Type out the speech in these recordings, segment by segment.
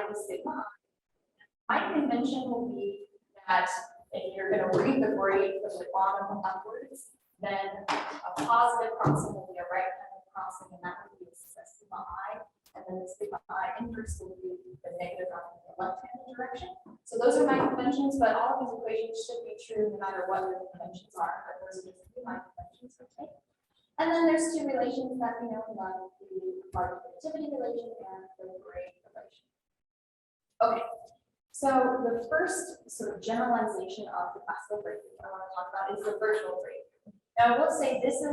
the sigma I. My convention will be that if you're going to read the braid from the bottom upwards, then a positive crossing will be a right-handed crossing, and that would be a sigma I. And then the sigma I inverse will be the negative crossing in the left-handed direction. So those are my conventions, but all of these equations should be true no matter what the conventions are. But those are just my conventions for today. And then there's two relations that we know about, the productivity relation and the braid relation. Okay, so the first sort of generalization of the classical braid I want to talk about is the virtual braid. Now I will say this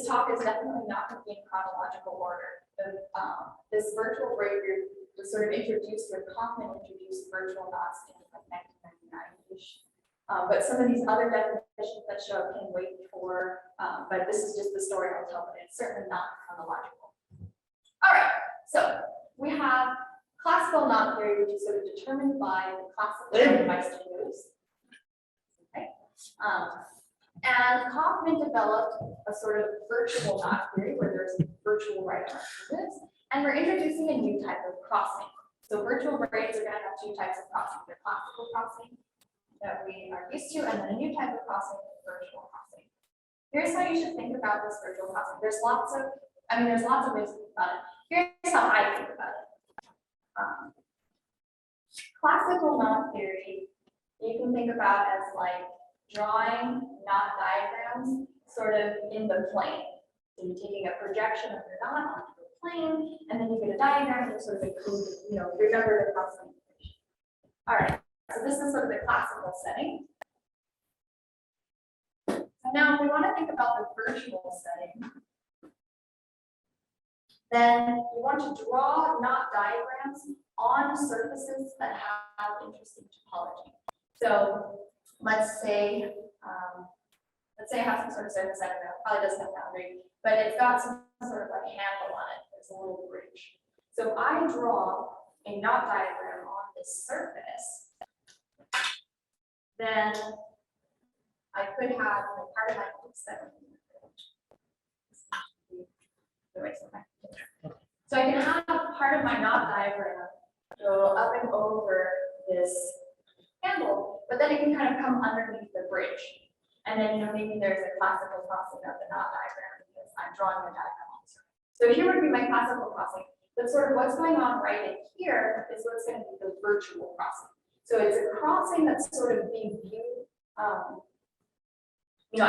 talk is definitely not going to be in chronological order. This virtual braid group was sort of introduced when Kaufman introduced virtual knots in like 1999-ish. But some of these other definitions that show up can wait before, but this is just the story I'll tell, but it's certainly not chronological. All right, so we have classical knot theory, which is sort of determined by the classical Meister moves. Okay. And Kaufman developed a sort of virtual knot theory where there's virtual right arm movements, and we're introducing a new type of crossing. So virtual braids are going to have two types of crossing: the classical crossing that we are used to, and then a new type of crossing, virtual crossing. Here's how you should think about this virtual crossing. There's lots of ways to think about it. Here's how I think about it. Classical knot theory, you can think about as like drawing knot diagrams sort of in the plane. So you're taking a projection of your knot onto the plane, and then you get a diagram and sort of include, remember the crossing equation. All right, so this is sort of the classical setting. So now if we want to think about the virtual setting, then you want to draw knot diagrams on surfaces that have interesting topology. So let's say I have some sort of surface, I don't know, probably doesn't have boundary, but it's got some sort of like handle on it. There's a little bridge. So if I draw a knot diagram on this surface, then I could have part of my So I can have part of my knot diagram go up and over this handle, but then it can kind of come underneath the bridge. And then maybe there's a classical crossing of the knot diagram because I'm drawing the diagram on the surface. So here would be my classical crossing, but sort of what's going on right in here is what's going to be the virtual crossing. So it's a crossing that's sort of being viewed, as you're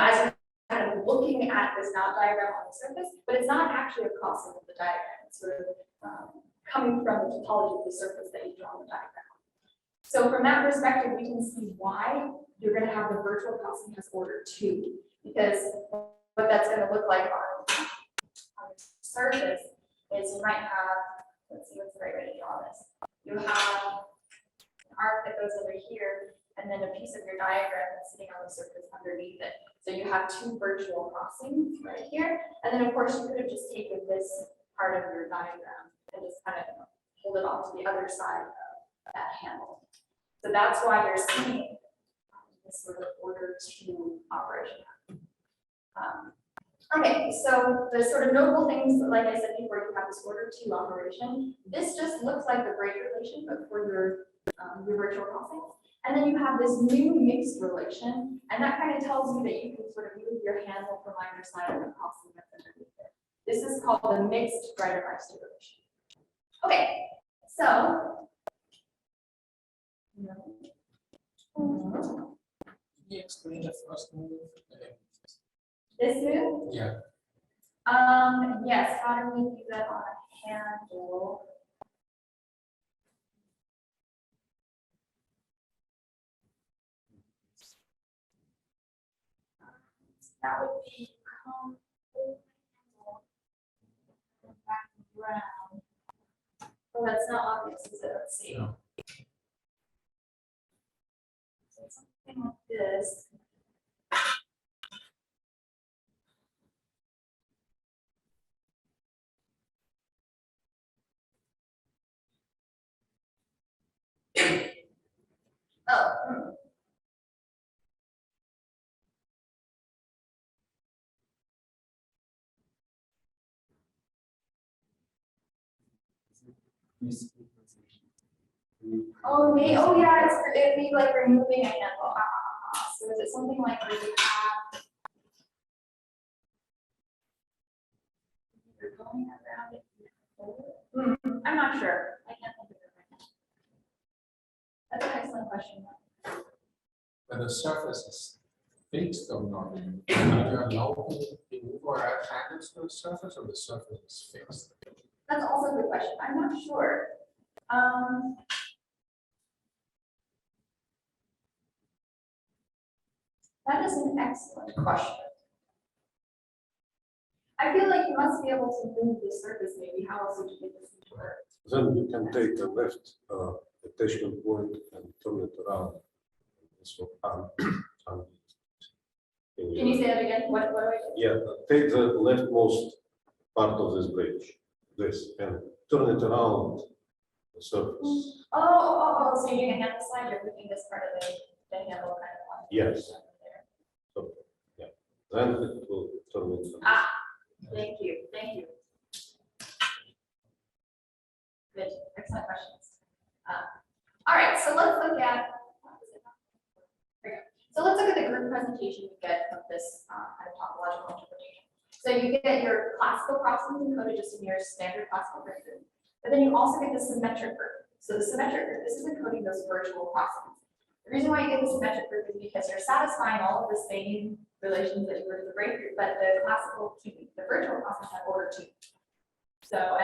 kind of looking at this knot diagram on the surface, but it's not actually a crossing of the diagram. It's sort of coming from the topology of the surface that you draw on the diagram. So from that perspective, we can see why you're going to have the virtual crossing as order 2, because what that's going to look like on the surface is you might have, let's see what's the right way to draw this. You have an arc that goes over here, and then a piece of your diagram that's sitting on the surface underneath it. So you have 2 virtual crossings right here, and then of course you could have just taken this part of your diagram and just kind of hold it off to the other side of that handle. So that's why you're seeing this sort of order 2 operation. Okay, so the sort of notable things, like I said before, you have this order 2 operation. This just looks like the braid relation, but for your virtual crossings. And then you have this new mixed relation, and that kind of tells you that you can sort of move your handle from either side of the crossing that's underneath it. This is called the mixed Breiter-Meister relation. Okay, so. Can you explain the first move? This move? Yeah. Yes, how do we do that on a handle? That would be come back around. Oh, that's not obvious, is it? Let's see. No. So something like this. Oh. Oh, oh yeah, it'd be like removing a handle. So is it something like where you have, you're going around it? I'm not sure. I can't think of it right now. That's an excellent question. When the surface is fixed or not, are you allowed to remove or add handles to the surface, or the surface is fixed? That's also a good question. I'm not sure. That is an excellent question. I feel like you must be able to move the surface, maybe. How else would you get this into work? Then you can take a left attachment point and turn it around. So, Can you say that again? What do I do? Yeah, take the leftmost part of this bridge, and turn it around the surface. Oh, so you're doing a handle slide, you're moving this part of the handle kind of on. Yes. There. So, yeah, then it will turn it around. Thank you. Good, excellent questions. All right, so let's look at, there we go. So let's look at the group presentation you get from this kind of topological interpretation. So you get your classical crossings encoded just in your standard classical group, but then you also get the symmetric group. So the symmetric group, this is encoding those virtual crossings. The reason why you get the symmetric group is because you're satisfying all of the same relations that you were in the braid group, but the classical the virtual crossings have order 2. So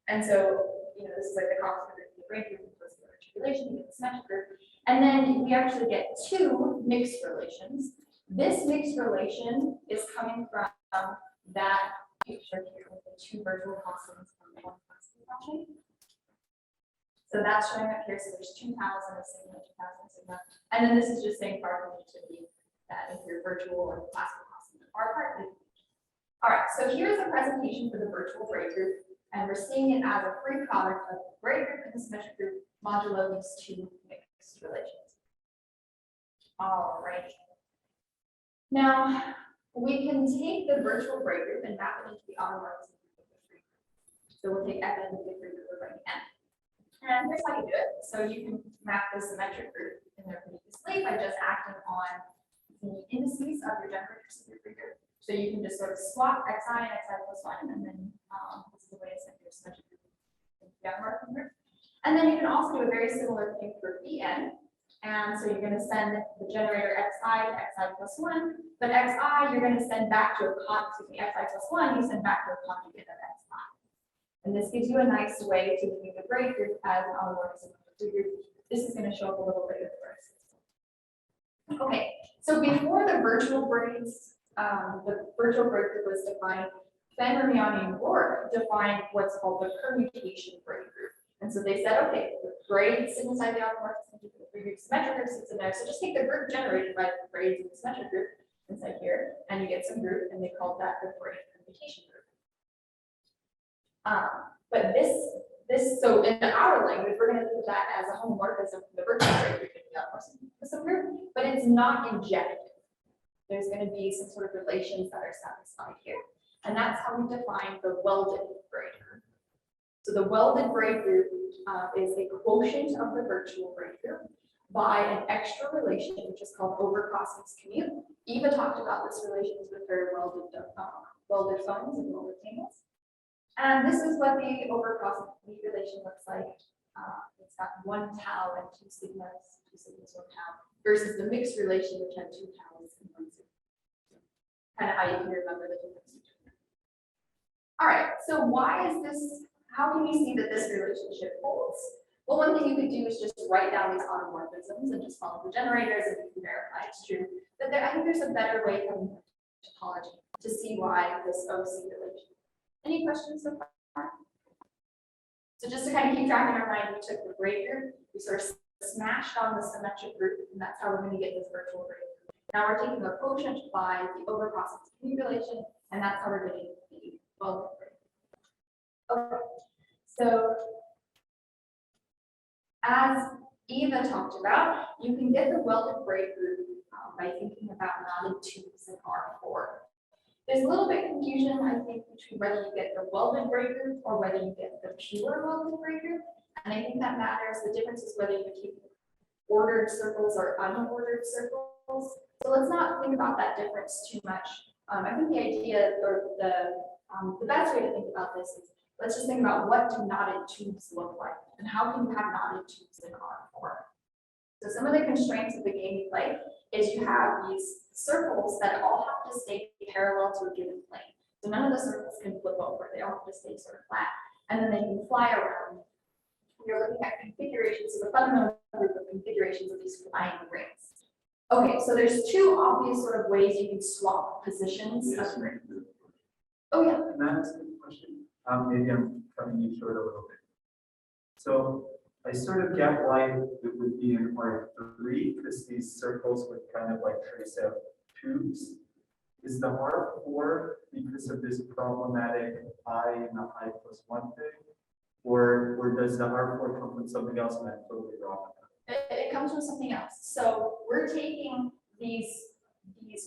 and so this is like the crossing group, the braid group, plus the order 2 relation, you get the symmetric group. And then we actually get 2 mixed relations. This mixed relation is coming from that picture here with the 2 virtual constants from 1 constant function. So that's showing up here. So there's 2,000 of sigma, 2,000 of sigma. And then this is just saying partial utility that if your virtual or classical constants are apart. All right, so here's a presentation for the virtual braid group. And we're seeing it as a free product of the braid group and the symmetric group modulo these 2 mixed relations. All right. Now, we can take the virtual braid group and map it into the automorphism of the free group. So we'll take F and the free group over n. And here's how you do it. So you can map the symmetric group in there pretty easily by just acting on the indices of your generators of your free group. So you can just sort of swap xi and xi plus 1, and then this is the way to send your symmetric group into the automorphism group. And then you can also do a very similar thing for Bn. And so you're going to send the generator xi to xi plus 1, but xi you're going to send back to a xi plus 1, you send back to a conjugate of xi. And this gives you a nice way to view the braid group as an automorphism of the free group. This is going to show up a little bit for us. Okay, so before the virtual braids, the virtual braid group was defined, Fenn, Ramiani, and Rourke defined what's called the permutation braid group. And so they said, okay, the braid sits inside the automorphism group, the free group symmetric group sits in there. So just take the group generated by the braids in the symmetric group inside here, and you get some group, and they called that the braid permutation group. But so in our language, we're going to put that as a homomorphism from the virtual braid group in the automorphism group, but it's not injective. There's going to be some sort of relations that are satisfied here. And that's how we define the welded braid group. So the welded braid group is a quotient of the virtual braid group by an extra relation, which is called overcrossings commute. Eva talked about this relations with her welded phones and welded tables. And this is what the overcrossing commute relation looks like. It's got 1 tau and 2 sigmas, 1 tau, versus the mixed relation, which had 2 taus and 1 sigma. Kind of how you can remember the difference between them. All right, so why is this? How can we see that this relationship holds? Well, one thing you could do is just write down these automorphisms and just follow the generators, and you can verify it's true. But I think there's a better way from topology to see why this OC relation. Any questions so far? So just to kind of keep track in our mind, we took the braid group, we sort of smashed on the symmetric group, and that's how we're going to get this virtual braid group. Now we're taking the quotient by the overcrossings commute relation, and that's how we're getting the welded braid. Okay, so as Eva talked about, you can get the welded braid group by thinking about knotted tubes in R4. There's a little bit of confusion, I think, between whether you get the welded braid group or whether you get the pure welded braid group. And I think that matters. The difference is whether you keep ordered circles or unordered circles. So let's not think about that difference too much. I think the idea or the best way to think about this is let's just think about what do knotted tubes look like and how can you have knotted tubes in R4. So some of the constraints of the game you play is you have these circles that all have to stay parallel to a given plane. So none of the circles can flip over, they all have to stay sort of flat, and then they can fly around. You're looking at configurations, so the fundamental group of configurations of these flying rings. Okay, so there's two obvious sort of ways you can swap positions of rings. Oh yeah. Can I ask a question? Maybe I'm cutting you short a little bit. So I sort of get why it would be in R3 because these circles would kind of like trace out tubes. Is the R4 because of this problematic I and the I+1 thing? Or does the R4 come from something else and I'm totally wrong? It comes from something else. So we're taking these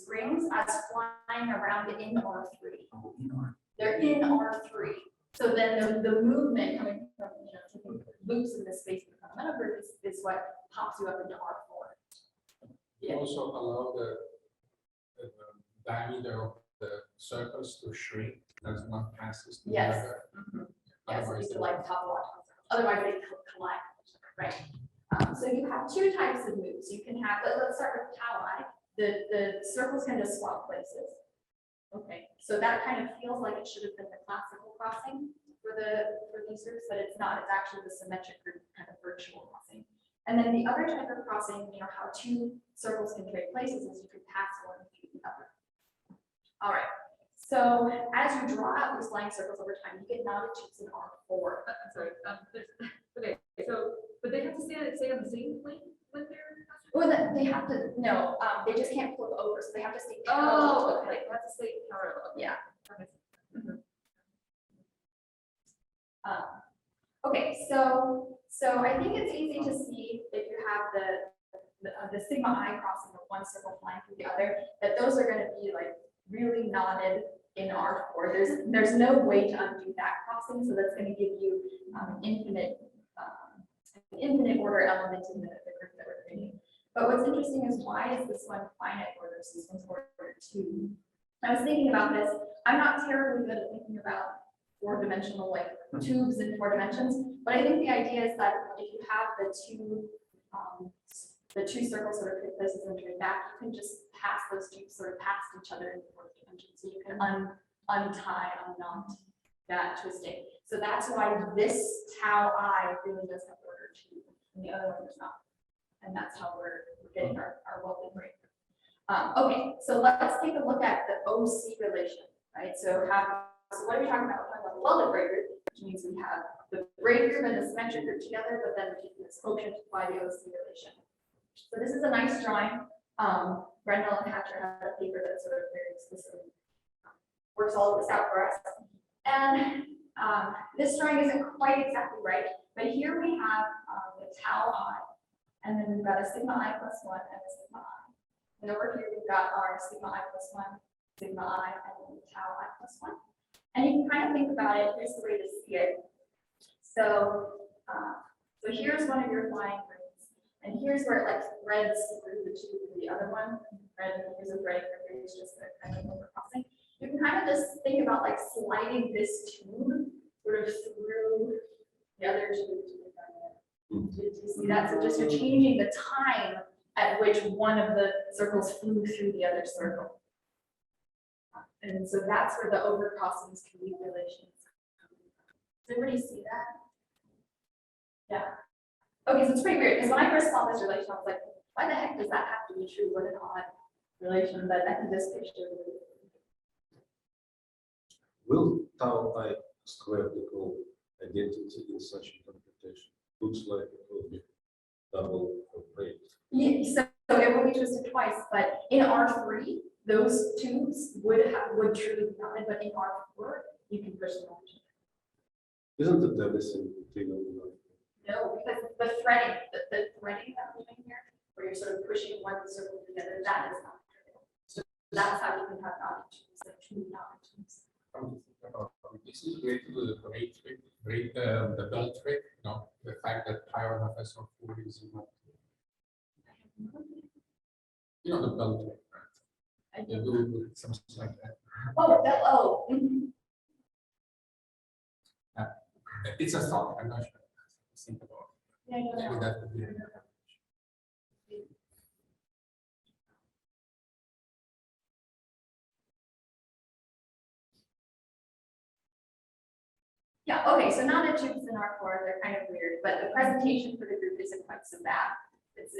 rings as flying around in R3. Oh, you know. They're in R3. So then the movement coming from, taking loops in the space of the fundamental group is what pops you up into R4. You also allow the diameter of the circles to shrink as one passes to the Yes. other. Mhm. Yes, Otherwise, these are like topological circles. Otherwise they collide, right? So you have two types of moves. You can have, let's start with tau I. The circles can just swap places. Okay, so that kind of feels like it should have been the classical crossing for these groups, but it's not. It's actually the symmetric group kind of virtual crossing. And then the other type of crossing, how two circles can trade places is you could pass one through the other. All right. So as you draw out these line circles over time, you get knotted tubes in R4. I'm sorry. Okay, so but they have to stay on the same plane when they're. Well, they have to no. They just can't flip over, so they have to stay Oh, parallel to the okay. plane. They have to stay parallel. Yeah. That makes sense. Okay, so I think it's easy to see if you have the sigma I crossing of one circle flying through the other, that those are going to be like really knotted in R4. There's no way to undo that crossing, so that's going to give you an infinite order element in the group that we're creating. But what's interesting is why is this one finite order, so this one's order 2. I was thinking about this. I'm not terribly good at thinking about four-dimensional tubes in 4 dimensions, but I think the idea is that if you have the two circles sort of pick places and turn back, you can just pass those tubes sort of past each other in 4 dimensions. So you can unknot that twisting. So that's why this tau I really does have order 2, and the other one does not. And that's how we're getting our welded braid. Okay, so let's take a look at the OC relation, right? So what are we talking about? We're talking about the welded braid group, which means we have the braid group and the symmetric group together, but then we're taking this quotient by the OC relation. So this is a nice drawing. Brendel and Hatcher had a paper that sort of very explicitly works all of this out for us. And this drawing isn't quite exactly right, but here we have the tau I, and then we've got a sigma I plus 1 and a sigma I. And over here we've got our sigma I plus 1, sigma I, and then tau I plus 1. And you can kind of think about it, here's the way to see it. So here's one of your flying rings, and here's where it like threads through the tube of the other one. And here's a threading ring, it's just a kind of overcrossing. You can kind of just think about like sliding this tube sort of through the other tube. Do you see that? So just you're changing the time at which one of the circles flew through the other circle. And so that's where the overcrossings can be relations. Does everybody see that? Yeah. Okay, so it's pretty weird because when I first saw this relation, I was like, why the heck does that have to be true? What an odd relation, but I think this picture really. Will tau I squared equal identity in such a computation? Looks like it will be double braid. Yeah, so it will be twisted twice, but in R3, those tubes would truly be knotted, but in R4, you can push them over. Isn't it everything integral? No, because the threading that we're doing here, where you're sort of pushing one circle together, that is not trivial. So that's how you can have knotted tubes, like true knotted tubes. This is related to the braid trick, the belt trick, the fact that pi of SO4 is not, the belt, I right? do. The blue, something like that. Oh. It's a thought, I'm not sure. Think about Yeah, it. Maybe that would be. Yeah, okay, so now the tubes in R4, they're kind of weird, but the presentation for the group isn't quite so bad. It's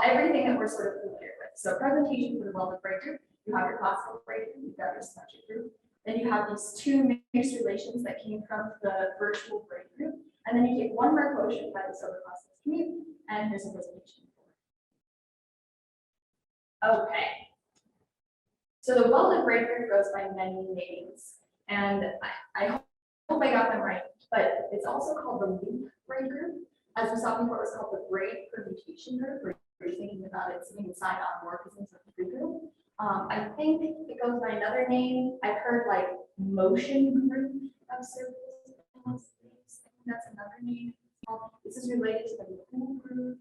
everything that we're sort of familiar with. So presentation for the welded braid group, you have your classical braid group, you've got your symmetric group. Then you have these two mixed relations that came from the virtual braid group. And then you take one more quotient by the silver classics commute, and here's a presentation. Okay. So the welded braid group goes by many names, and I hope I got them right, but it's also called the loop braid group. As we saw before, it was called the braid permutation group, where you're thinking about it sitting inside morphisms of the braid group. I think it goes by another name. I've heard like motion group of circles. That's another name. This is related to the loop group.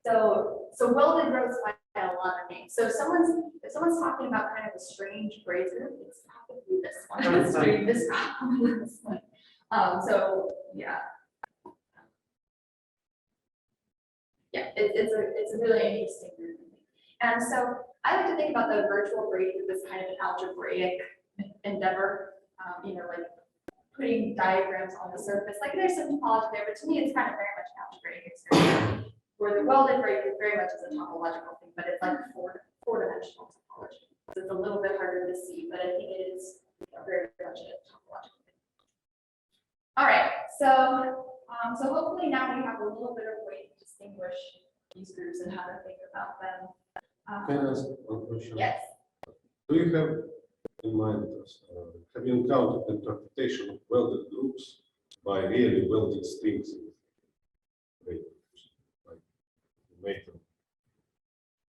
So welded goes by a lot of names. So if someone's talking about kind of a strange braid group, it's probably this one. This probably this one. So yeah. Yeah, it's a really interesting group. And so I like to think about the virtual braid group as kind of an algebraic endeavor, like putting diagrams on the surface. Like there's some topology there, but to me it's kind of very much an algebraic experience. Where the welded braid group very much is a topological thing, but it's like four-dimensional topology. So it's a little bit harder to see, but I think it is very much a topological thing. All right, so hopefully now we have a little bit of way to distinguish these groups and how to think about them. Can I ask one question? Yes. Do you have in mind, have you encountered interpretation of welded groups by really welded strings? Like make them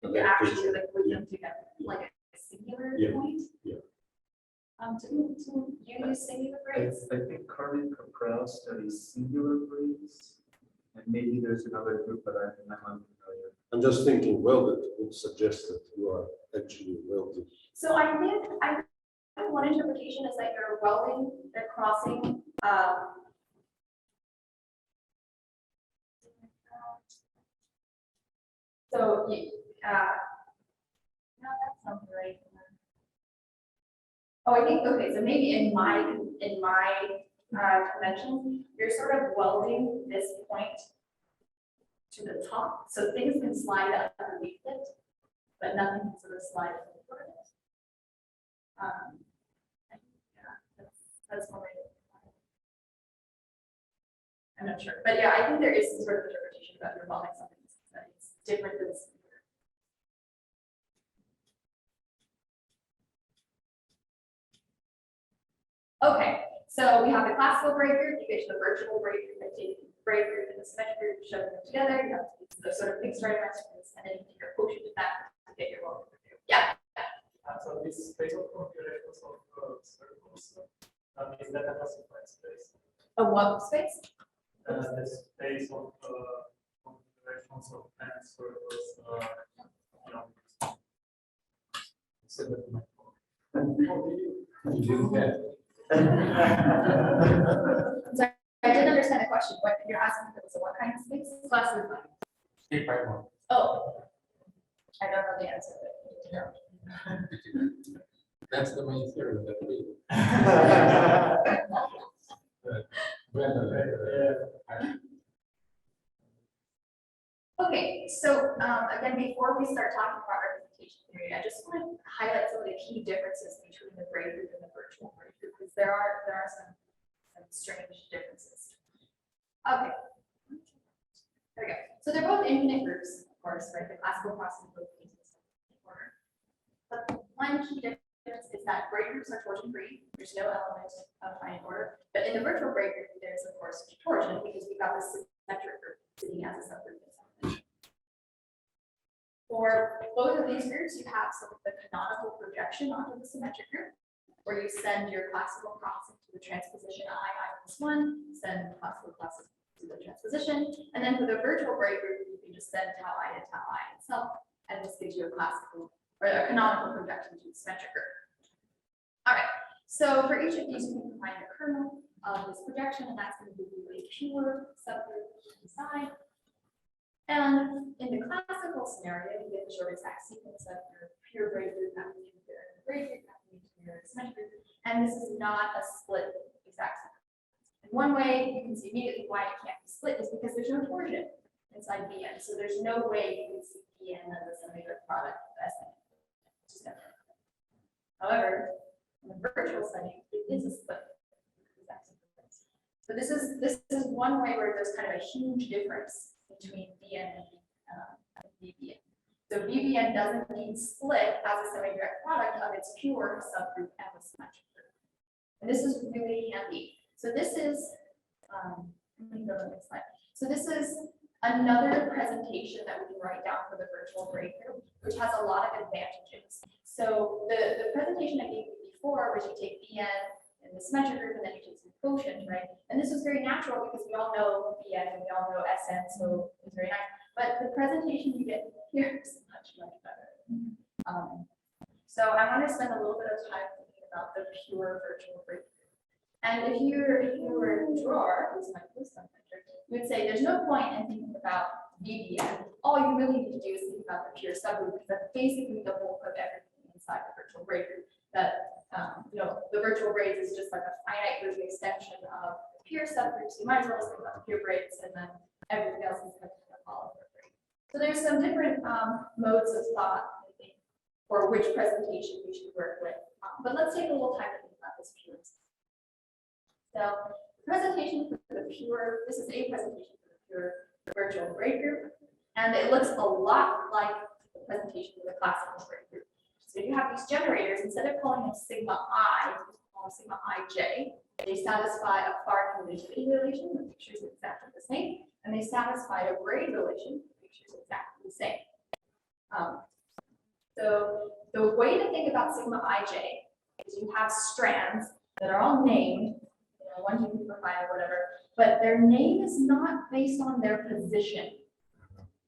You actually like put them together, like a singular Yeah. point. Yeah. To use singular braids. I think Carmen Caprell studies singular braids, and maybe there's another group, but I'm unfamiliar. I'm just thinking welded would suggest that you are actually welded. So I think one interpretation is that you're welding, they're crossing. So no, that's not right. Oh, I think okay. So maybe in my convention, you're sort of welding this point to the top, so things can slide up underneath it, but nothing can sort of slide over it. Yeah, that's one way. I'm not sure, but yeah, I think there is some sort of interpretation about your welding something that is different than this. Okay, so we have the classical braid group, you get to the virtual braid group, and take the braid group and the symmetric group, shove them together, you have the sort of fixed right masterpiece, and then you take your quotient back to get your welding group. Yeah. So this space of configurations of circles, is that a classified space? A what space? The space of configurations of n circles, Said that my phone. You didn't get it. I'm sorry, I didn't understand the question. What you're asking if it was a what kind of space? Classical. Hey, right one. Oh, I don't know the answer. Yeah. That's the main theory that we. Okay, so again, before we start talking about representation theory, I just want to highlight some of the key differences between the braid group and the virtual braid group, because there are some strange differences. Okay. There we go. So they're both infinite groups, of course, right? The classical process both cases in order. But one key difference is that braid groups are torsion-free. There's no element of finite order. But in the virtual braid group, there's of course torsion because we've got this symmetric group sitting as a subgroup. For both of these groups, you have sort of the canonical projection onto the symmetric group. where you send your classical process to the transposition I-1, send classical process to the transposition, and then for the virtual braid group, you can just send tau I to tau I itself, and this gives you a classical or a canonical projection to the symmetric group. All right, so for each of these, you can find the kernel of this projection, and that's going to give you a pure subgroup inside. And in the classical scenario, you get the short exact sequence of your pure braid group happening to your braid group happening to your symmetric group, and this is not a split exact sequence. And one way you can see immediately why it can't be split is because there's no torsion inside Bn, so there's no way you can see Bn as a symmetric product of Sn. However, in the virtual setting, it is a split exact sequence. So this is one way where there's kind of a huge difference between Bn and Vbn. So Vbn doesn't need split as a semi-direct product of its pure subgroup and the symmetric group. And this is really handy. So this is, let me go to the next slide. So this is another presentation that we can write down for the virtual braid group, which has a lot of advantages. So the presentation I gave you before, which you take Bn in the symmetric group and then you take some quotient, right? And this was very natural because we all know Bn and we all know Sn, so it's very nice. But the presentation you get here is much better. So I want to spend a little bit of time thinking about the pure virtual braid group. And if you were a drawer, this might be some picture, you would say there's no point in thinking about Vbn. All you really need to do is think about the pure subgroup because that's basically the bulk of everything inside the virtual braid group. That the virtual braids is just like a finite group extension of the pure subgroups. You might as well just think about the pure braids, and then everything else is going to follow the braid. So there's some different modes of thought, I think, for which presentation we should work with. But let's take a little time to think about this pure. So the presentation for the pure, this is a presentation for the pure virtual braid group, and it looks a lot like the presentation for the classical braid group. So you have these generators, instead of calling them sigma I, you call them sigma ij. They satisfy a far convolution relation, the picture is exactly the same, and they satisfy a braid relation, the picture is exactly the same. So the way to think about sigma ij is you have strands that are all named, 1, 2, 3, 4, 5, or whatever, but their name is not based on their position.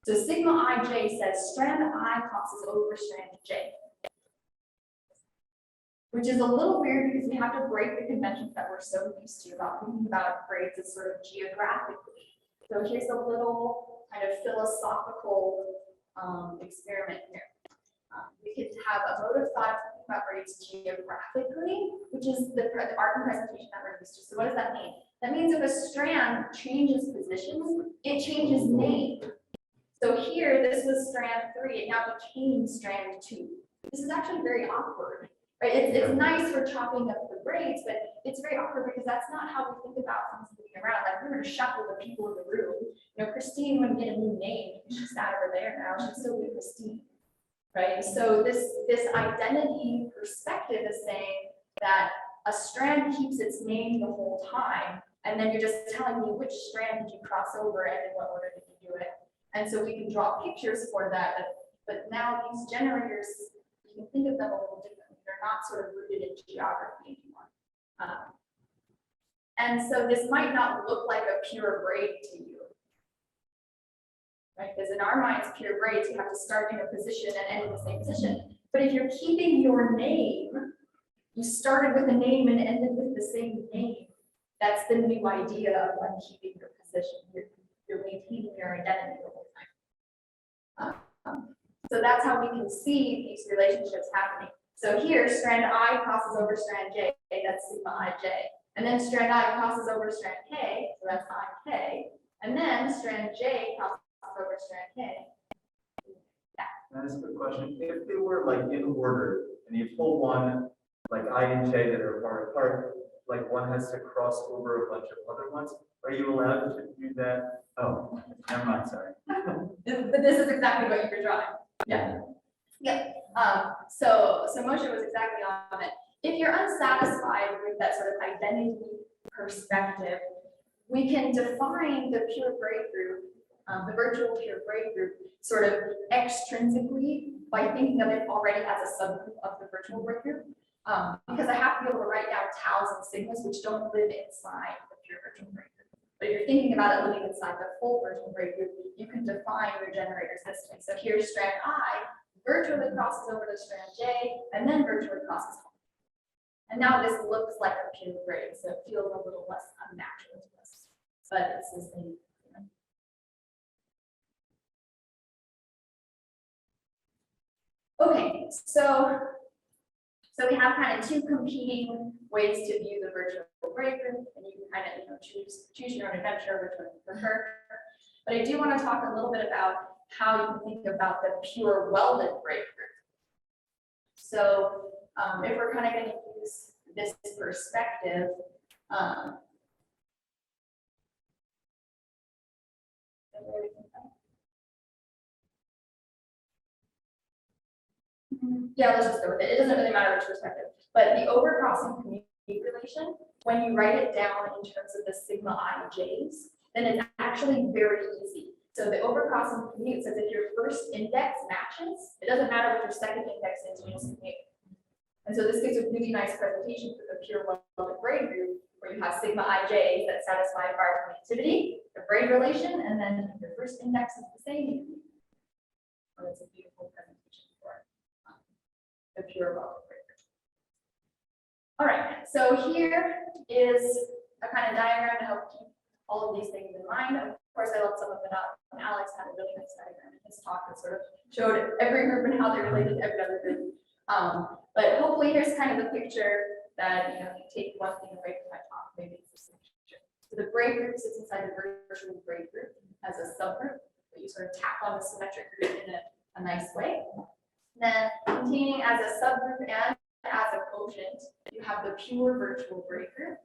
So sigma ij says strand I crosses over strand j. Which is a little weird because we have to break the conventions that we're so used to about thinking about braids as sort of geographically. So here's a little kind of philosophical experiment here. We could have a mode of thought of thinking about braids geographically, which is the art and presentation that we're used to. So what does that mean? That means if a strand changes position, it changes name. So here, this was strand 3, it now became strand 2. This is actually very awkward. Right? It's nice for chopping up the braids, but it's very awkward because that's not how we think about things moving around. Like we're going to shuffle the people in the room. Christine wouldn't get a new name because she sat over there now. She'd still be Christine. Right? So this identity perspective is saying that a strand keeps its name the whole time, and then you're just telling me which strand did you cross over and in what order did you do it. And so we can draw pictures for that, but now these generators, you can think of them a little differently. They're not sort of rooted in geography anymore. And so this might not look like a pure braid to you. Right? Because in our minds, pure braids, you have to start in a position and end in the same position. But if you're keeping your name, you started with a name and ended with the same name. That's the new idea of keeping your position. You're maintaining your identity the whole time. So that's how we can see these relationships happening. So here, strand I crosses over strand j, that's sigma ij. And then strand I crosses over strand k, so that's ik. And then strand j crosses over strand k. Can I ask a question? If they were like in order, and you pull one, like I and j that are far apart, like one has to cross over a bunch of other ones, are you allowed to do that? Oh, never mind, sorry. But this is exactly what you were drawing. Yeah. Yeah. So Moshe was exactly on it. If you're unsatisfied with that sort of identity perspective, we can define the pure braid group, the virtual pure braid group, sort of extrinsically by thinking of it already as a subgroup of the virtual braid group. Because I have to be able to write down taus and sigmas, which don't live inside the pure virtual braid group. But if you're thinking about it living inside the full virtual braid group, you can define your generators this way. So here's strand I, virtually crosses over to strand J, and then virtually crosses home. And now this looks like a pure braid, so it feels a little less unnatural to us. But it's the same. Okay, so we have kind of two competing ways to view the virtual braid group, and you can kind of choose your own adventure, which one you prefer. But I do want to talk a little bit about how you can think about the pure welded braid group. So if we're kind of going to use this perspective, yeah, let's just go with it. It doesn't really matter which perspective. But the overcrossing commute relation, when you write it down in terms of the sigma ij's, then it's actually very easy. So the overcrossing commute says if your first index matches, it doesn't matter what your second index is, you just commute. And so this gives a really nice presentation for the pure welded braid group, where you have sigma ij's that satisfy bar connectivity, the braid relation, and then if your first index is the same. Oh, it's a beautiful presentation for the pure welded braid group. All right, so here is a kind of diagram to help keep all of these things in mind. Of course, I left some of it out, and Alex had a really nice diagram in his talk that sort of showed every group and how they're related to every other group. But hopefully here's kind of the picture that, you take one thing away from my talk, maybe it's this picture. So the braid group sits inside the virtual braid group as a subgroup, but you sort of tap on the symmetric group in a nice way. Then containing as a subgroup and as a quotient, you have the pure virtual braid group.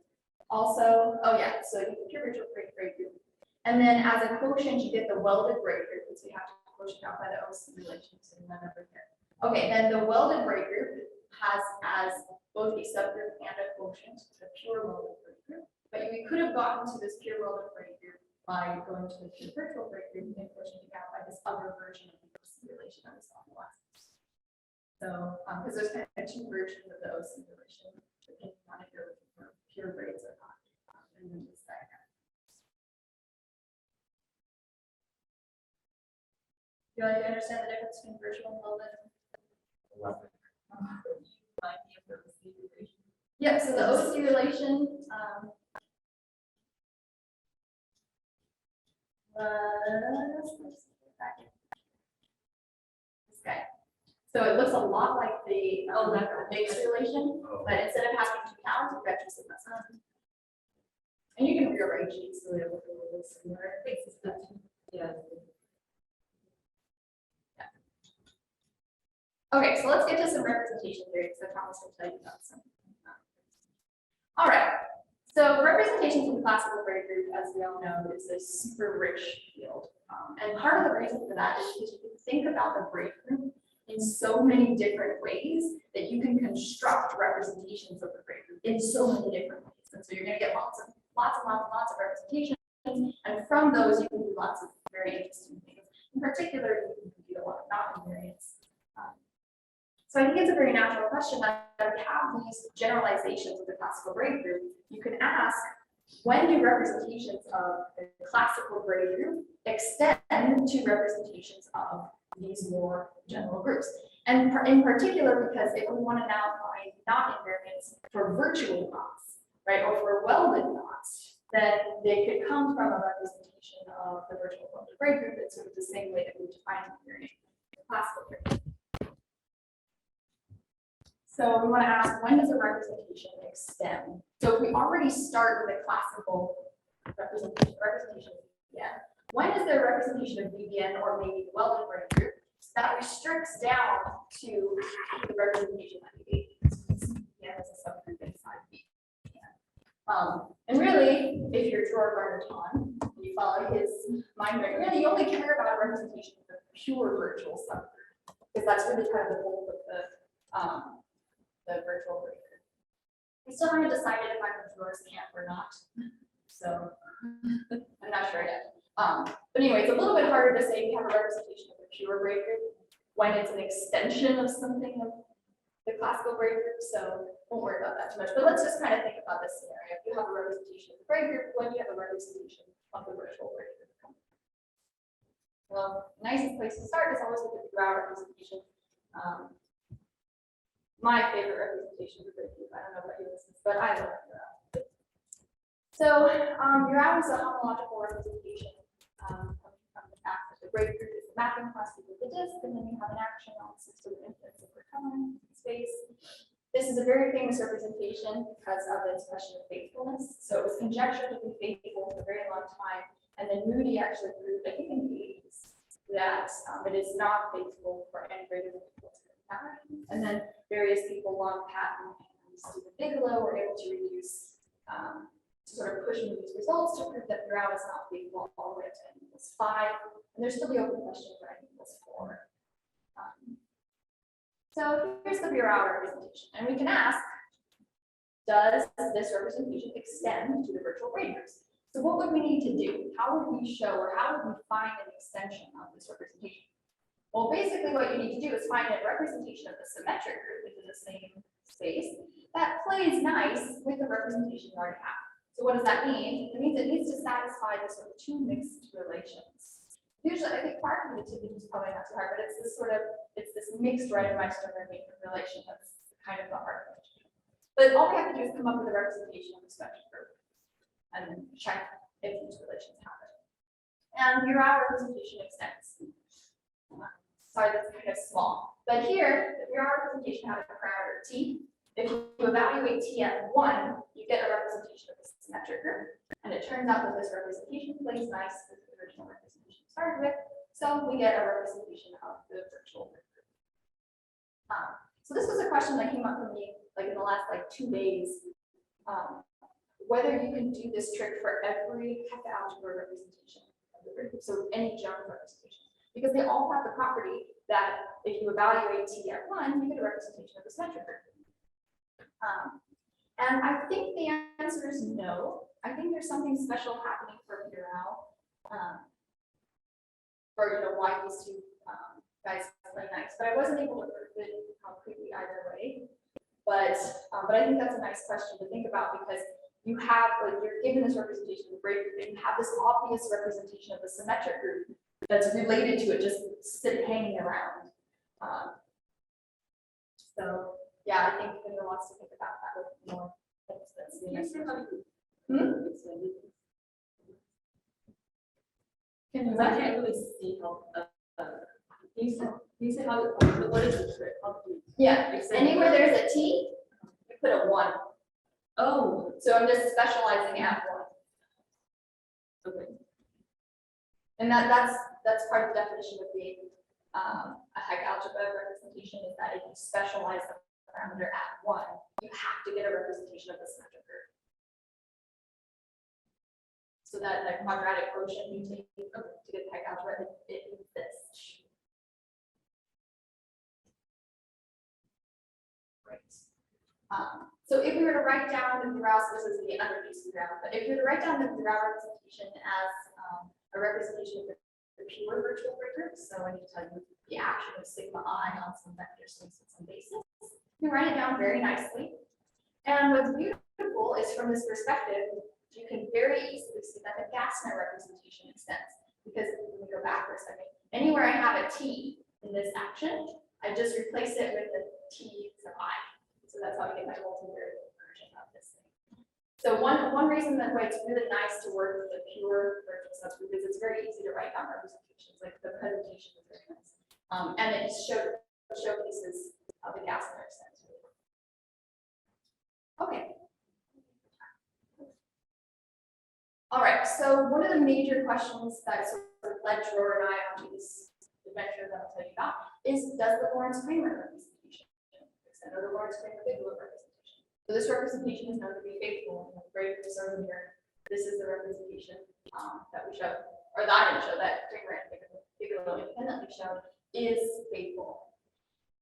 Also, oh yeah, so you have the pure virtual braid group. And then as a quotient, you get the welded braid group, so you have to quotient out by the OC relation, so none over here. Okay, then the welded braid group has as both a subgroup and a quotient, the pure welded braid group. But we could have gotten to this pure welded braid group by going to the pure virtual braid group and quotienting out by this other version of the OC relation that we saw in the last. So, because there's kind of two versions of the OC relation, depending on if you're looking for pure braids or not. And then this diagram. Do you understand the difference between virtual and welded? Yep, so the OC relation this guy. So it looks a lot like the mixed relation, but instead of having two counts, you've got two sigmas. And you can rearrange these so they look a little similar. Yeah. Okay, so let's get to some representation theory, because I promised to tell you about some. All right, so representations in the classical braid group, as we all know, is a super rich field. And part of the reason for that is because you can think about the braid group in so many different ways that you can construct representations of the braid group in so many different ways. And so you're going to get lots of representations, and from those you can do lots of very interesting things. In particular, you can compute a lot of knot invariance. So I think it's a very natural question that if you have these generalizations of the classical braid group, you can ask, when do representations of the classical braid group extend to representations of these more general groups? And in particular, because if we want to now find knot invariance for virtual knots, right, or for welded knots, then they could come from a representation of the virtual welded braid group in sort of the same way that we define invariance in the classical braid group. So we want to ask, when does a representation extend? So if we already start with a classical representation, yeah. When is there a representation of VBN or maybe the welded braid group that restricts down to the representation that we gave? Yeah, as a subgroup inside VBN. And really, if you're George Barnaton, you follow his mind right, really you only care about a representation of the pure virtual subgroup, because that's really kind of the goal of the virtual braid group. I still haven't decided if I'm in George's camp or not, so I'm not sure yet. But anyway, it's a little bit harder to say we have a representation of the pure braid group when it's an extension of something the classical braid group, so won't worry about that too much. But let's just kind of think about this scenario. If you have a representation of the braid group, when you have a representation of the virtual braid group. Well, nicest place to start is always with the Grau representation. My favorite representation of the braid group. I don't know about you, but I love Grau. So Grau is a homological representation from the fact that the braid group is the mapping class with the disk, and then you have an action on some sort of infinite over time space. This is a very famous representation because of its question of faithfulness. So it was conjectured to be faithful for a very long time. And then Moody actually proved, I think in the 80s, that it is not faithful for n greater than or equal to 9. And then various people, Long Patton and Stephen Bigelow, were able to reduce, to sort of push Moody's results to prove that Grau is not faithful all the way up to n equals 5. And there's still the open question for n equals 4. So here's the Grau representation. And we can ask, does this representation extend to the virtual braid groups? So what would we need to do? How would we show, or how would we find an extension of this representation? Well, basically what you need to do is find a representation of the symmetric group within the same space that plays nice with the representation you already have. So what does that mean? It means it needs to satisfy the sort of two mixed relations. Usually, I think part of the two is probably not too hard, but it's this sort of, it's this mixed Reidemeister relation that's kind of the hard one. But all we have to do is come up with a representation of the symmetric group and then check if these relations happen. And your representation extends. Sorry, that's kind of small. But here, if your representation has a parameter t, if you evaluate t at 1, you get a representation of the symmetric group. And it turns out that this representation plays nice with the original representation we started with. So we get a representation of the virtual group. So this was a question that came up for me like in the last 2 days. Whether you can do this trick for every algebra representation of the group, so any geometry representation, because they all have the property that if you evaluate t at 1, you get a representation of the symmetric group. And I think the answer is no. I think there's something special happening for Grau, or why these two guys play nice, but I wasn't able to prove it concretely either way. But I think that's a nice question to think about, because you have, you're given this representation of the braid group, and you have this obvious representation of the symmetric group that's related to it, just hanging around. So yeah, I think anyone wants to think about that with more. That's the next question. I can't really see how. You say how? What is the trick? How do you? Yeah, extend it? anywhere there's a t, you put a 1. Oh, So I'm just specializing at 1. okay. And that's part of the definition of being a Hecke algebra representation, is that if you specialize the parameter at 1, you have to get a representation of the symmetric group. So that the quadratic quotient you take to get Hecke algebra, it is this. Great. So if we were to write down the Grau, so this is the underpiece of Grau, but if you were to write down the Grau representation as a representation of the pure virtual braid group, so I need to tell you the action of sigma I on some vector space with some basis, you write it down very nicely. And what's beautiful is from this perspective, you can very easily see that the Gassner representation extends. Because when we go back for a second, anywhere I have a t in this action, I just replace it with a t sub I. So that's how I get my multivariate version of this thing. So one reason that why it's really nice to work with the pure virtual subgroup is it's very easy to write down representations. Like the presentation is very nice. And it showcases how the Gassner extends. Okay. All right, so one of the major questions that sort of led Dror and I onto this adventure that I'll tell you about is, does the Lawrence-Kramer representation extend, or the Lawrence-Kramer-Bigelow representation? So this representation is known to be faithful. Great over here. This is the representation that we showed, or that I didn't show, that Kramer and Bigelow independently showed is faithful.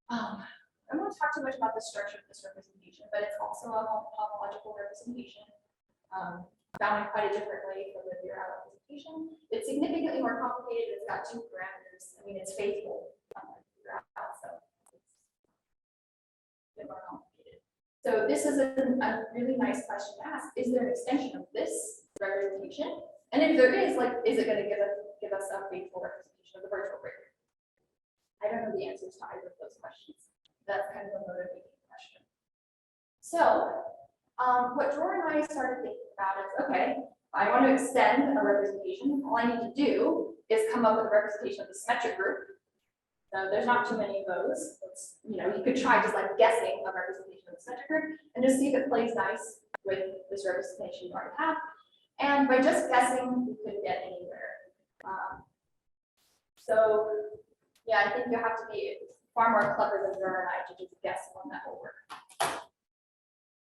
I don't want to talk too much about the structure of this representation, but it's also a homological representation. Found in quite a different way from the Grau representation. It's significantly more complicated. It's got 2 parameters. I mean, it's faithful. So So this is a really nice question to ask. Is there an extension of this representation? And if there is, like, is it going to give us a faithful representation of the virtual breaker? I don't know the answers to either of those questions. That's kind of a motivating question. So what Dora and I started thinking about is, okay, I want to extend a representation. All I need to do is come up with a representation of the symmetric group. So there's not too many of those. It's, you could try just like guessing a representation of the symmetric group and just see if it plays nice with this representation you already have. And by just guessing, we couldn't get anywhere. So yeah, I think you have to be far more clever than Dora and I to just guess one that will work.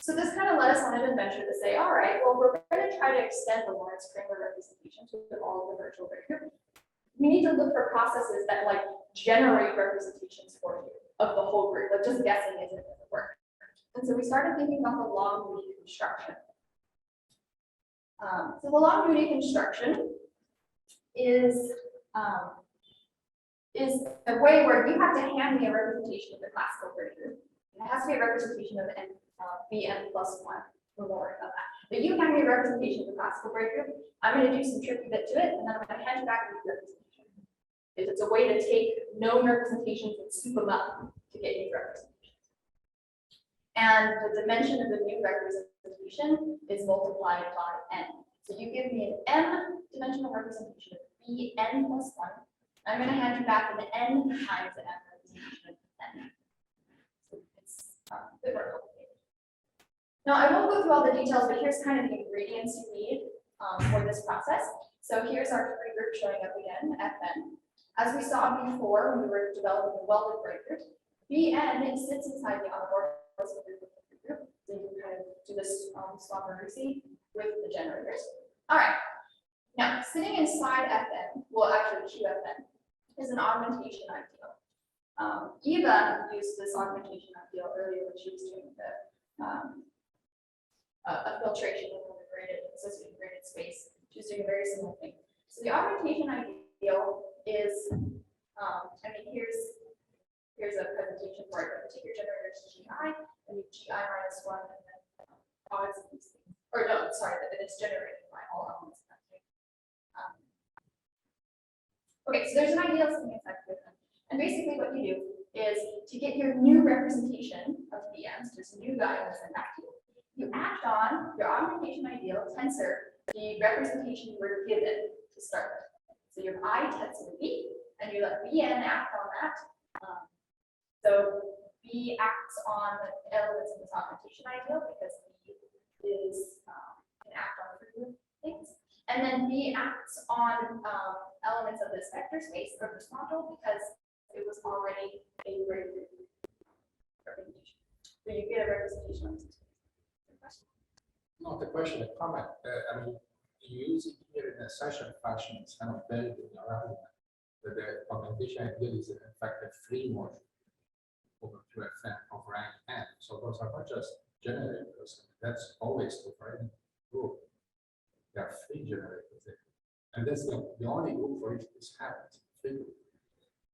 So this kind of led us on an adventure to say, all right, well, we're going to try to extend the Lawrence-Kramer representation to all of the virtual breaker. We need to look for processes that like generate representations for you of the whole group. Like just guessing isn't going to work. And so we started thinking about the long-Moody construction. So the long-Moody construction is a way where you have to hand me a representation of the classical breaker. It has to be a representation of Bn plus 1. We'll worry about that. But you hand me a representation of the classical breaker. I'm going to do some tricky bit to it, and then I'm going to hand you back a new representation. It's a way to take known representations and soup them up to get new representations. And the dimension of the new representation is multiplied by n. So you give me an m dimensional representation of Bn plus 1. I'm going to hand you back an n times the m representation of n. So it's a bit more complicated. Now, I won't go through all the details, but here's kind of the ingredients you need for this process. So here's our free group showing up again, Fn. As we saw before when we were developing the welded breaker, Bn it sits inside the automorphism group of the free group. So you can kind of do this swap-and-receive with the generators. All right. Now, sitting inside Fn, well, actually QFn, is an augmentation ideal. Eva used this augmentation ideal earlier when she was doing the a filtration of the graded, associated graded space. She's doing a very similar thing. So the augmentation ideal is, I mean, here's a presentation for it. Take your generators GI and you GI minus 1 and then odds of these things. Or no, sorry, that it's generated by all elements. Okay, so there's an ideal sitting inside QFn. And basically what you do is to get your new representation of Bn, so there's a new guy that's sent back to you. You act on your augmentation ideal tensor, the representation you were given to start with. So you have I tensor B, and you let Bn act on that. So B acts on the elements of this augmentation ideal because B is can act on three things. And then B acts on elements of this vector space of this module because it was already a graded representation. So you get a representation of this. Not the question, a comment. I mean, you use it here in a session fashion, it's kind of vague in your argument that the augmentation ideal is in fact a free module over QFn of rank n. So those are not just generators, that's always true for any group. They are free generators. And that's the only group for which this happens, free group.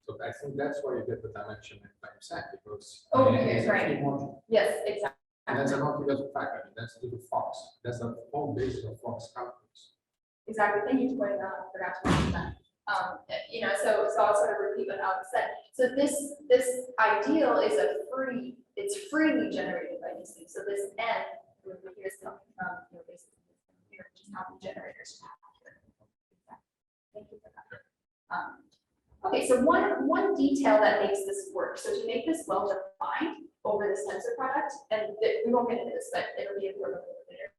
So I think that's where you get the dimension by percent because yes, it's a right. free module. Yes, exactly. And that's not because of fact, I mean, that's due to Fox. That's the whole basis of Fox calculus. Exactly. Thank you for pointing that out. I forgot to mention that. So I'll sort of repeat what Alex said. So this ideal is it's freely generated by these things. So this n here's coming from basically here, just how the generators happen here. Thank you for that. Okay, so one detail that makes this work. So to make this well defined over this tensor product, and we won't get into this, but it'll be important later,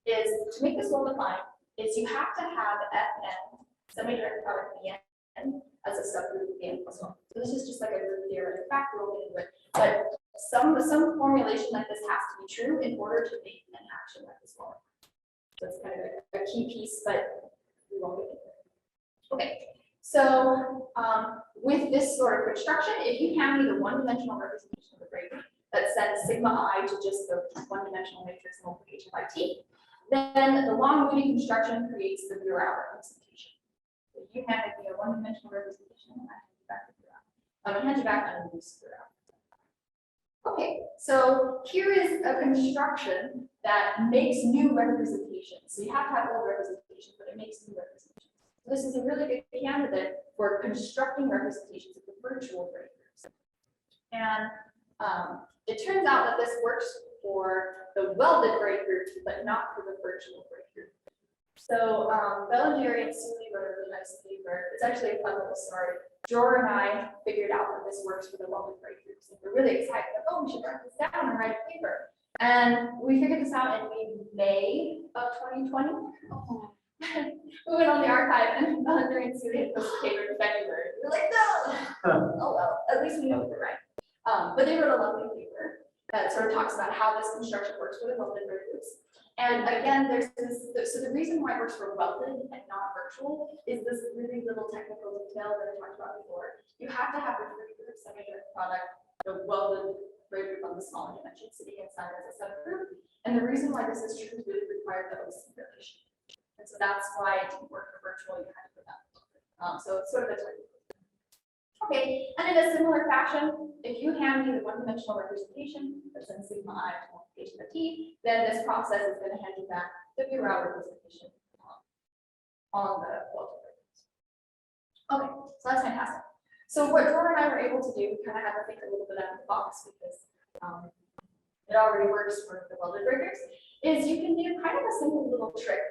is to make this well defined is you have to have Fn semi-direct product Bn as a subgroup of Bn plus 1. So this is just like a group theoretic fact, we won't get into it. But some formulation like this has to be true in order to make an action like this work. So it's kind of a key piece, but we won't get into it. Okay. So with this sort of construction, if you hand me the one-dimensional representation of the breaker that sends sigma I to just the one-dimensional matrix multiplication by t, then the long-Moody construction creates the Burrell representation. So you hand me a one-dimensional representation, and I hand you back the Burrell. I'm going to hand you back on the Burrell. Okay, so here is a construction that makes new representations. So you have to have old representations, but it makes new representations. So this is a really good candidate for constructing representations of the virtual braid groups. And it turns out that this works for the welded braid groups, but not for the virtual braid group. So Bellingieri and Sully wrote a really nice paper. It's actually a fun little story. Jor and I figured out that this works for the welded braid groups, and we're really excited. Like, oh, we should write this down and write a paper. And we figured this out in May of 2020. We went on the archive, and Bellingieri and Sully had posted a paper in February. We were like, no. Oh well, at least we know we're right. But they wrote a lovely paper that sort of talks about how this construction works for the welded braid groups. And again, there's this, so the reason why it works for welded and not virtual is this really little technical detail that I talked about before. You have to have the three groups of a product, the welded braid group on the smaller dimension sitting inside as a subgroup. And the reason why this is true is really required the OC relation. And so that's why it didn't work for virtual, you had to put that. So it's sort of a technical. Okay, and in a similar fashion, if you hand me the one-dimensional representation of some sigma I to multiplication of t, then this process is going to hand you back the Burrell representation on the welded braid. Okay, so that's fantastic. So what Dora and I were able to do, we kind of had to think a little bit out of the box because it already works for the welded braid, is you can do kind of a simple little trick.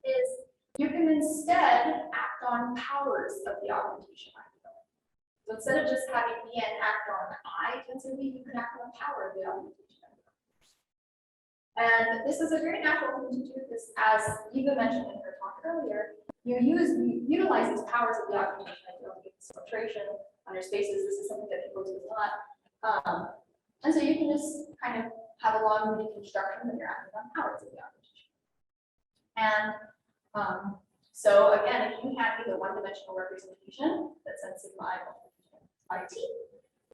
Is you can instead act on powers of the augmentation. So instead of just having Bn act on I tensor B, you can act on the power of the augmentation. And this is a very natural thing to do this, as Eva mentioned in her talk earlier. You utilize these powers of the augmentation ideal to get this filtration on your spaces. This is something that people do a lot. And so you can just kind of have a long reconstruction that you're acting on powers of the augmentation. And so again, if you have the one-dimensional representation that sends sigma I by t,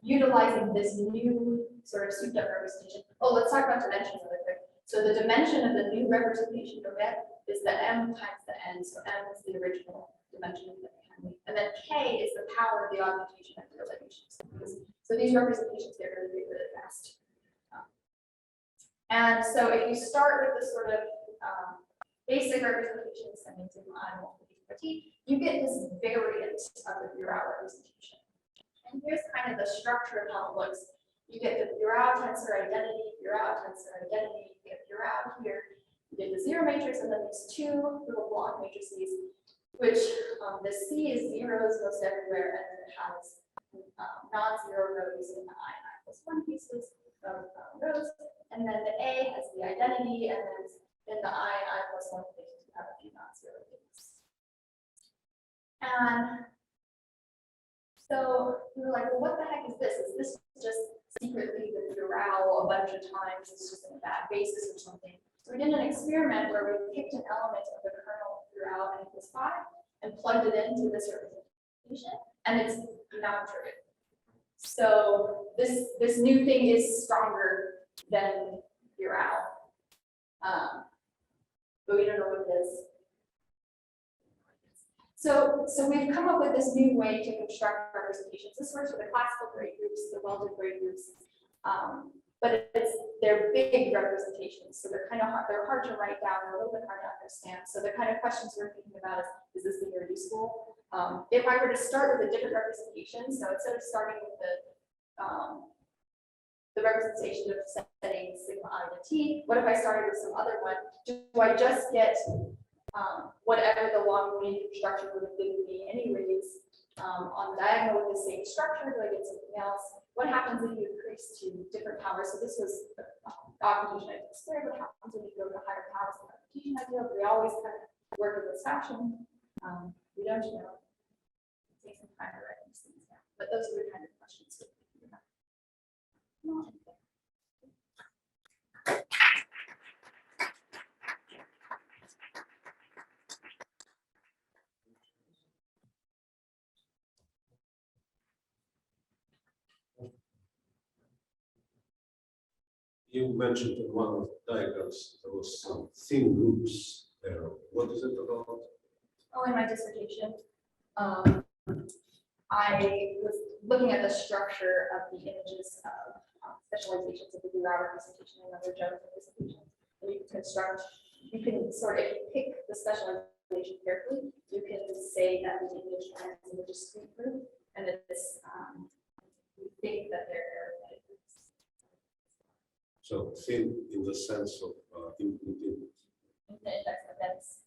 utilizing this new sort of souped up representation. Oh, let's talk about dimensions really quick. So the dimension of the new representation you'll get is the m times the n. So m is the original dimension of the family, and then k is the power of the augmentation of the relations. So these representations get really big really fast. And so if you start with the sort of basic representation sending sigma I multiplication by t, you get this variant of the Burrell representation. And here's kind of the structure of how it looks. You get the Burrell tensor identity, you get Burrell here, you get the zero matrix, and then these two little block matrices, which the C is zeros most everywhere, and then it has non-zero rows in the I and I+1 pieces of rows, and then the A has the identity, and then in the I and I+1 pieces you have a few non-zero things. And so we were like, well, what the heck is this? Is this just secretly the Burrell a bunch of times? It's just a bad basis or something. So we did an experiment where we picked an element of the kernel of Burrell n = 5 and plugged it into this representation, and it's not true. So this new thing is stronger than Burrell, but we don't know what it is. So we've come up with this new way to construct representations. This works for the classical braid groups, the welded braid groups, but they're big representations, so they're kind of hard, they're hard to write down, they're a little bit hard to understand. So the kind of questions we're thinking about is this thing useful? If I were to start with a different representation, so instead of starting with the representation of setting sigma I to t, what if I started with some other one? Do I just get whatever the long range construction would have given me anyways, on the diagonal with the same structure? Do I get something else? What happens if you increase to different powers? So this was augmentation ideal squared. What happens when you go to higher powers of augmentation ideal? Do we always kind of work in this fashion? We don't know. It takes some time to write these things down. But those are the kind of questions we're thinking about. You mentioned in one of the diagrams there was some thin groups there. What is it about? Oh, in my dissertation, I was looking at the structure of the images of specializations of the blue hour representation and other general representations. And you can construct, you can sort of, if you pick the specialization carefully, you can say that the image is in a discrete group, and it's, you think that they're arithmetic groups. So thin in the sense of input. And then that's,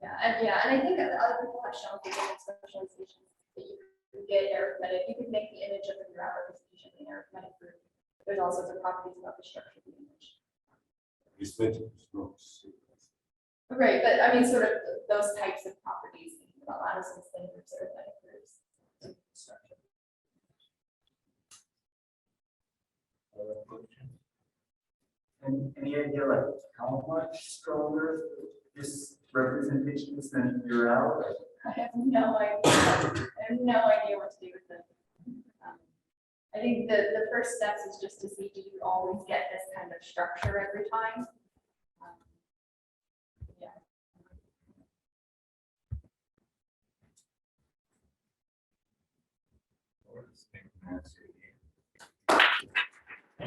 yeah, and I think that other people have shown through different specializations that you can get arithmetic, you can make the image of the graph representation in arithmetic group. There's all sorts of properties about the structure of the image. Arithmetic is not simple. Right, but I mean, sort of those types of properties, thinking about lattices, thin groups, arithmetic groups. Structure. And any idea like how much stronger this representation is than your out? I have no idea. I have no idea what to do with them. I think the first steps is just to see, do you always get this kind of structure every time? Yeah. Or the same answer.